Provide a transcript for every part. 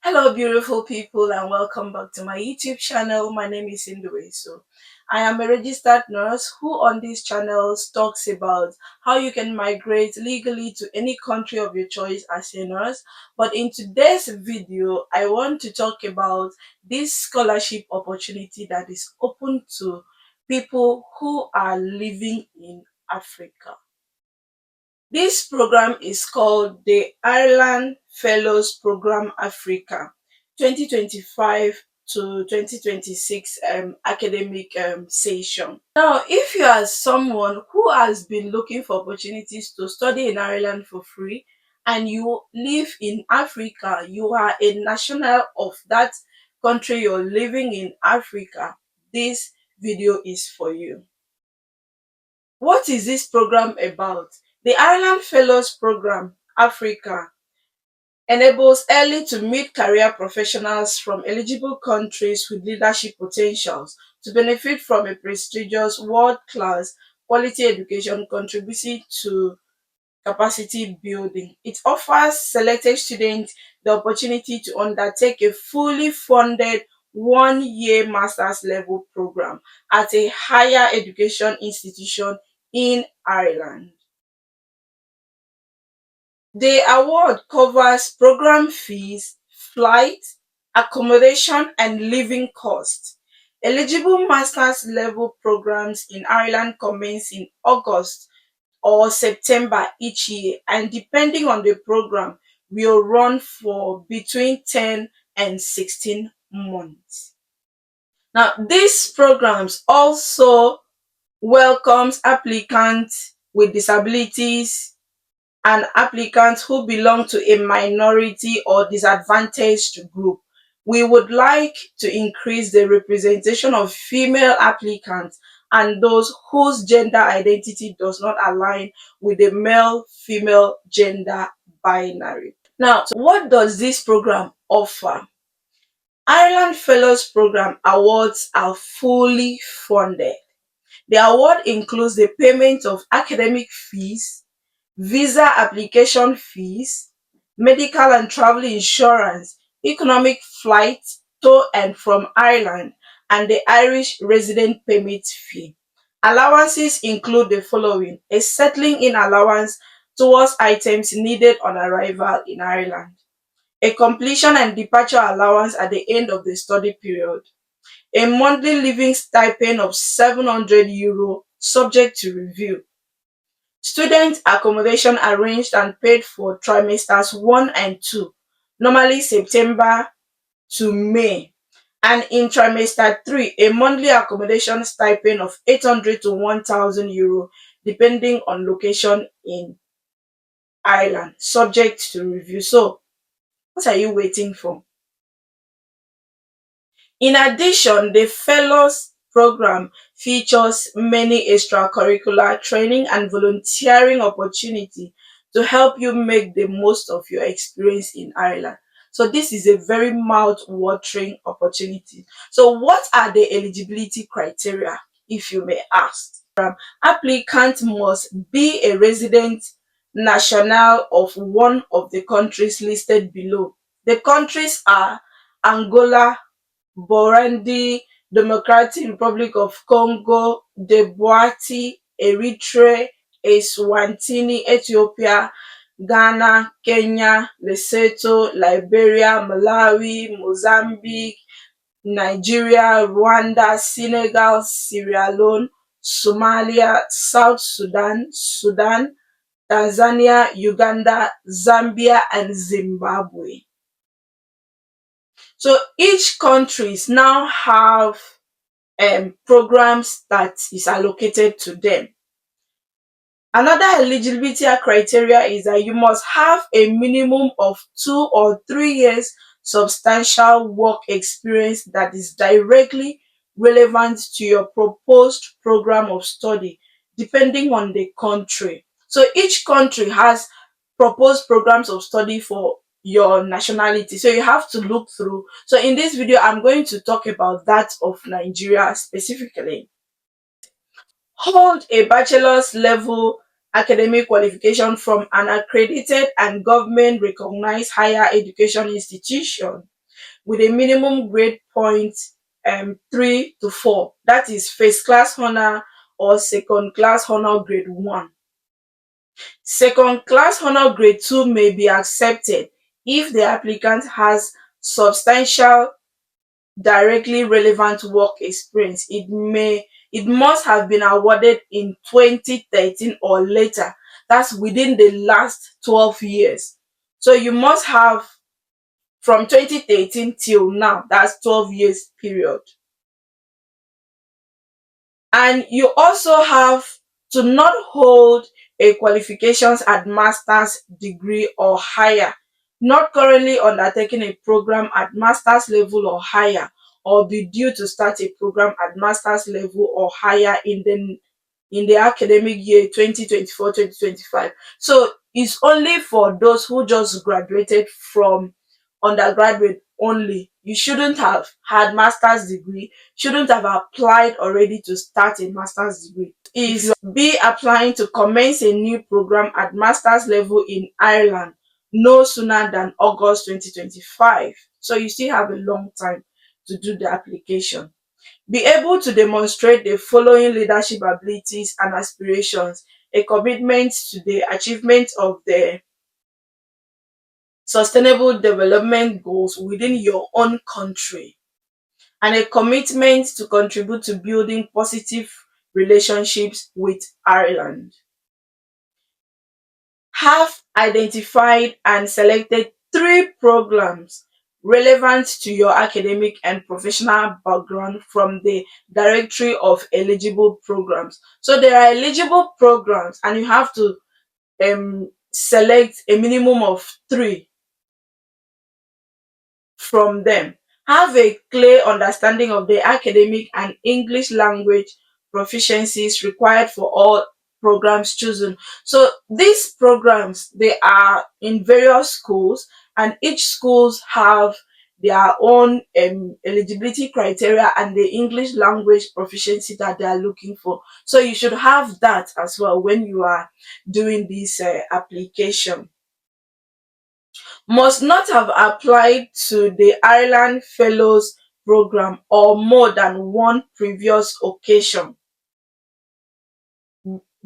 Hello, beautiful people, and welcome back to my YouTube channel. My name is Induweso. I am a registered nurse who on this channel talks about how you can migrate legally to any country of your choice as a nurse. But in today's video, I want to talk about this scholarship opportunity that is open to people who are living in Africa. This program is called the Ireland Fellows Program Africa 2025 to 2026 academic session. Now, if you are someone who has been looking for opportunities to study in Ireland for free and you live in Africa, you are a national of that country you're living in Africa, this video is for you. What is this program about? The Ireland Fellows Program Africa enables early to mid-career professionals from eligible countries with leadership potentials to benefit from a prestigious world-class quality education contributing to capacity building. It offers selected students the opportunity to undertake a fully funded 1-year master's level program at a higher education institution in Ireland. The award covers program fees, flight, accommodation, and living costs. Eligible master's level programs in Ireland commence in August or September each year, and depending on the program, will run for between 10 and 16 months. Now, these programs also welcomes applicants with disabilities and applicants who belong to a minority or disadvantaged group. We would like to increase the representation of female applicants and those whose gender identity does not align with the male female gender binary. Now, what does this program offer? Ireland Fellows Program awards are fully funded. The award includes the payment of academic fees, visa application fees, medical and travel insurance, economic flights to and from Ireland, and the Irish resident permit fee. Allowances include the following: a settling in allowance towards items needed on arrival in Ireland, a completion and departure allowance at the end of the study period, a monthly living stipend of €700 subject to review, student accommodation arranged and paid for trimesters 1 and 2, normally September to May, and in trimester 3, a monthly accommodation stipend of €800 to €1,000 depending on location in Ireland, subject to review. So, what are you waiting for? In addition, the Fellows Program features many extracurricular training and volunteering opportunities to help you make the most of your experience in Ireland. So this is a very mouth-watering opportunity. So what are the eligibility criteria, if you may ask? Applicant must be a resident national of one of the countries listed below. The countries are Angola, Burundi, Democratic Republic of Congo, Djibouti, Eritrea, Eswatini, Ethiopia, Ghana, Kenya, Lesotho, Liberia, Malawi, Mozambique, Nigeria, Rwanda, Senegal, Sierra Leone, Somalia, South Sudan, Tanzania, Uganda, Zambia, and Zimbabwe. So each countries now have programs that is allocated to them. Another eligibility criteria is that you must have a minimum of 2 or 3 years substantial work experience that is directly relevant to your proposed program of study, depending on the country. So each country has proposed programs of study for your nationality. So you have to look through. So in this video, I'm going to talk about that of Nigeria specifically. Hold a bachelor's level academic qualification from an accredited and government recognized higher education institution. with a minimum grade point 3 to 4. That is first class honor or second class honor grade 1. Second class honor grade 2 may be accepted if the applicant has substantial directly relevant work experience. It must have been awarded in 2013 or later. That's within the last 12 years. So you must have from 2013 till now. That's 12 years period. And you also have to not hold a qualifications at master's degree or higher, not currently undertaking a program at master's level or higher, or be due to start a program at master's level or higher in the academic year 2024-2025. So it's only for those who just graduated from undergraduate only. You shouldn't have had master's degree, shouldn't have applied already to start a master's degree. Is be applying to commence a new program at master's level in Ireland no sooner than August 2025. So you still have a long time to do the application. Be able to demonstrate the following leadership abilities and aspirations: a commitment to the achievement of the sustainable development goals within your own country, and a commitment to contribute to building positive relationships with Ireland. Have identified and selected 3 programs relevant to your academic and professional background from the directory of eligible programs. So there are eligible programs and you have to select a minimum of 3 from them. Have a clear understanding of the academic and English language proficiencies required for all programs chosen. So these programs, they are in various schools, and each schools have their own eligibility criteria and the English language proficiency that they are looking for. So you should have that as well when you are doing this application. Must not have applied to the Ireland Fellows Program or more than one previous occasion.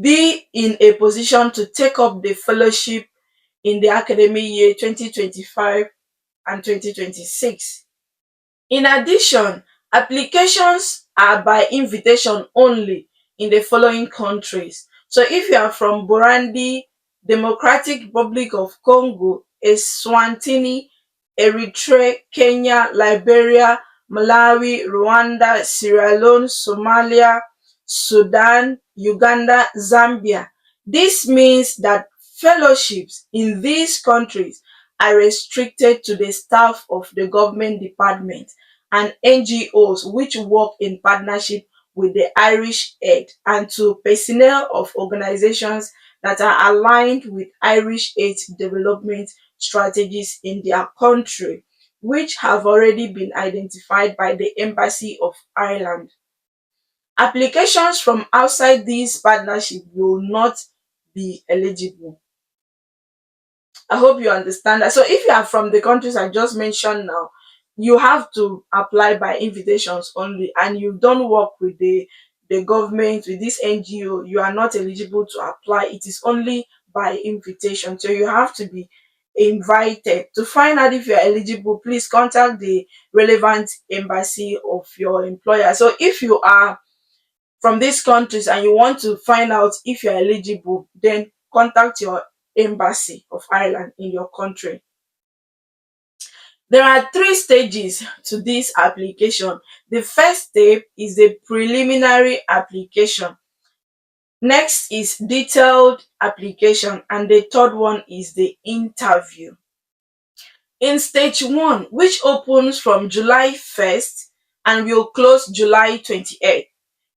Be in a position to take up the fellowship in the academic year 2025 and 2026. In addition, applications are by invitation only in the following countries. So if you are from Burundi, Democratic Republic of Congo, Eswatini, Eritrea, Kenya, Liberia, Malawi, Rwanda, Sierra Leone, Somalia, Sudan, Uganda, Zambia. This means that fellowships in these countries are restricted to the staff of the government department and NGOs which work in partnership with the Irish Aid, and to personnel of organizations that are aligned with Irish Aid development strategies in their country, which have already been identified by the Embassy of Ireland. Applications from outside these partnerships will not be eligible. I hope you understand that. So if you are from the countries I just mentioned now, you have to apply by invitations only, and you don't work with the government, with this NGO, you are not eligible to apply. It is only by invitation. So you have to be invited. To find out if you are eligible, please contact the relevant embassy of your employer. So if you are from these countries and you want to find out if you're eligible, then contact your embassy of Ireland in your country. There are 3 stages to this application. The first step is the preliminary application. Next is detailed application, and the third one is the interview. In stage 1, which opens from July 1st and will close July 28th,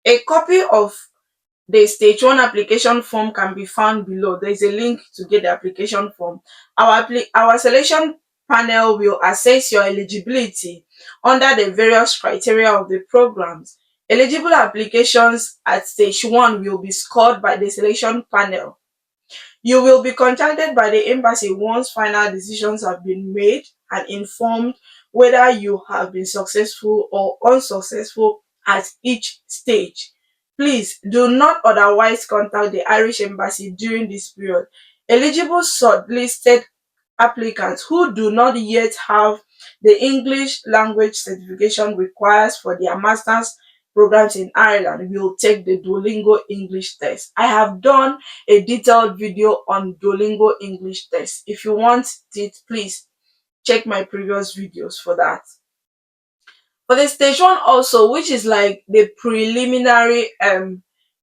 a copy of the stage 1 application form can be found below. There is a link to get the application form. Our selection panel will assess your eligibility under the various criteria of the programs. Eligible applications at stage 1 will be scored by the selection panel. You will be contacted by the embassy once final decisions have been made and informed whether you have been successful or unsuccessful at each stage. Please do not otherwise contact the Irish Embassy during this period. Eligible shortlisted applicants who do not yet have the English language certification requires for their master's programs in Ireland will take the Duolingo English test. I have done a detailed video on Duolingo English test. If you want it, please check my previous videos for that. For the stage one also, which is like the preliminary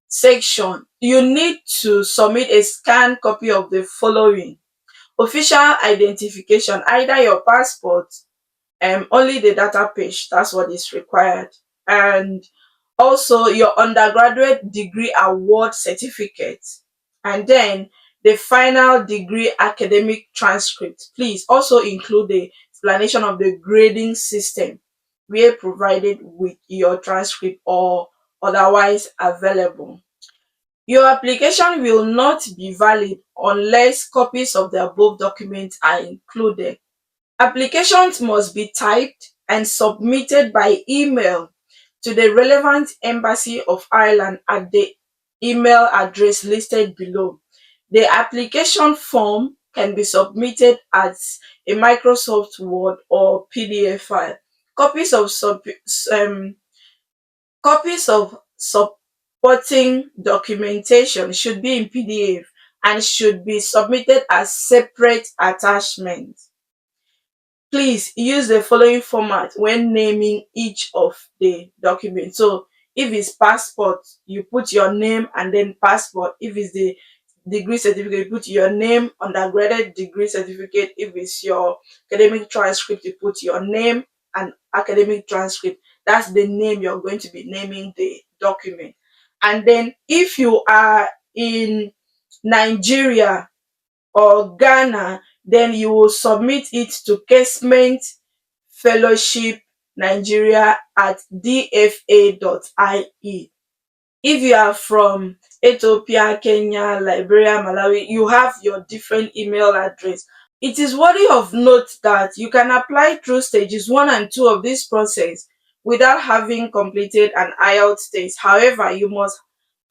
section, you need to submit a scanned copy of the following: official identification, either your passport, only the data page, that's what is required, and also your undergraduate degree award certificate, and then the final degree academic transcript. Please also include the explanation of the grading system where provided with your transcript or otherwise available. Your application will not be valid unless copies of the above documents are included. Applications must be typed and submitted by email to the relevant Embassy of Ireland at the email address listed below. The application form can be submitted as a Microsoft Word or PDF file. Copies of um, Copies of supporting documentation should be in PDF and should be submitted as separate attachments. Please use the following format when naming each of the documents. So if it's passport, you put your name and then passport. If it's the degree certificate, you put your name, undergraduate degree certificate. If it's your academic transcript, you put your name and academic transcript. That's the name you're going to be naming the document. And then if you are in Nigeria or Ghana, then you will submit it to Casement Fellowship Nigeria at dfa.ie. If you are from Ethiopia, Kenya, Liberia, Malawi, you have your different email address. It is worthy of note that you can apply through stages 1 and 2 of this process without having completed an IELTS test. However, you must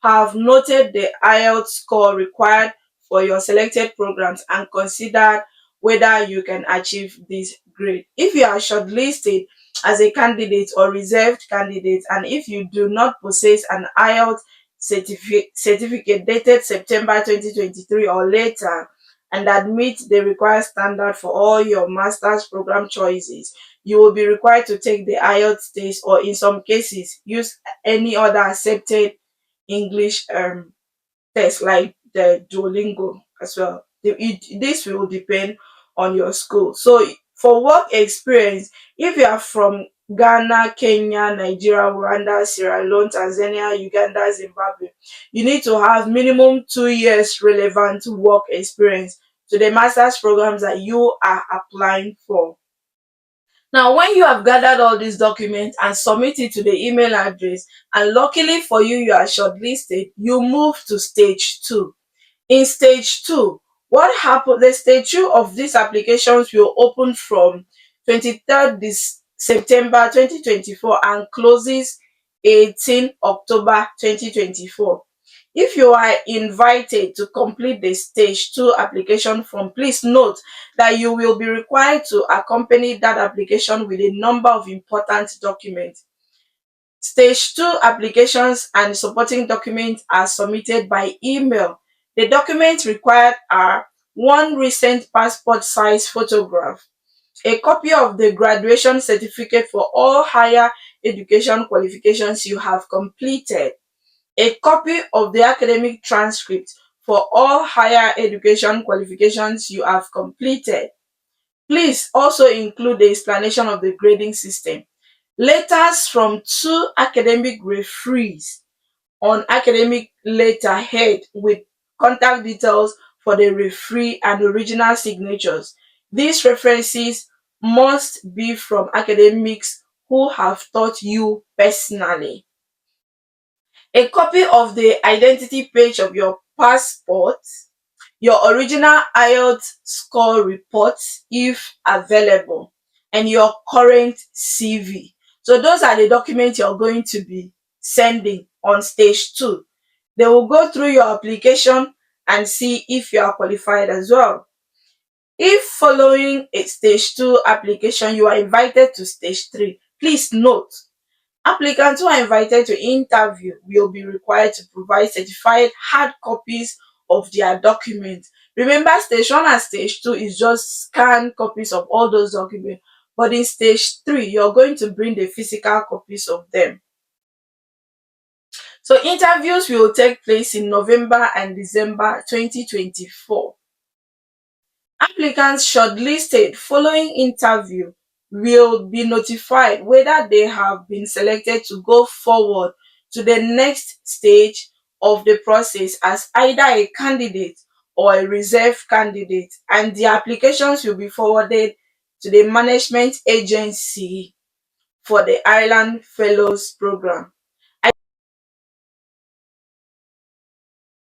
have noted the IELTS score required for your selected programs and considered whether you can achieve this grade. If you are shortlisted as a candidate or reserved candidate, and if you do not possess an IELTS certificate dated September 2023 or later, and that meets the required standard for all your master's program choices, you will be required to take the IELTS test, or in some cases use any other accepted English test like the Duolingo as well. This will depend on your school. So for work experience, if you are from Ghana, Kenya, Nigeria, Rwanda, Sierra Leone, Tanzania, Uganda, Zimbabwe, you need to have minimum 2 years relevant work experience to the master's programs that you are applying for. Now, when you have gathered all these documents and submit it to the email address, and luckily for you, you are shortlisted, you move to stage 2. In stage 2, what happens? The stage 2 of these applications will open from 23rd this September 2024 and closes 18 October 2024. If you are invited to complete the stage 2 application form, please note that you will be required to accompany that application with a number of important documents. Stage 2 applications and supporting documents are submitted by email. The documents required are: one recent passport size photograph, a copy of the graduation certificate for all higher education qualifications you have completed, a copy of the academic transcript for all higher education qualifications you have completed. Please also include the explanation of the grading system, letters from 2 academic referees on academic letterhead with contact details for the referee and original signatures. These references must be from academics who have taught you personally. A copy of the identity page of your passport, your original IELTS score report if available, and your current CV. So those are the documents you're going to be sending on stage two. They will go through your application and see if you are qualified as well. If following a stage two application, you are invited to stage three, please note, applicants who are invited to interview will be required to provide certified hard copies of their documents. Remember, stage one and stage two is just scanned copies of all those documents, but in stage three, you're going to bring the physical copies of them. So interviews will take place in November and December 2024. Applicants shortlisted following interview will be notified whether they have been selected to go forward to the next stage of the process as either a candidate or a reserve candidate, and the applications will be forwarded to the management agency for the Ireland Fellows Program.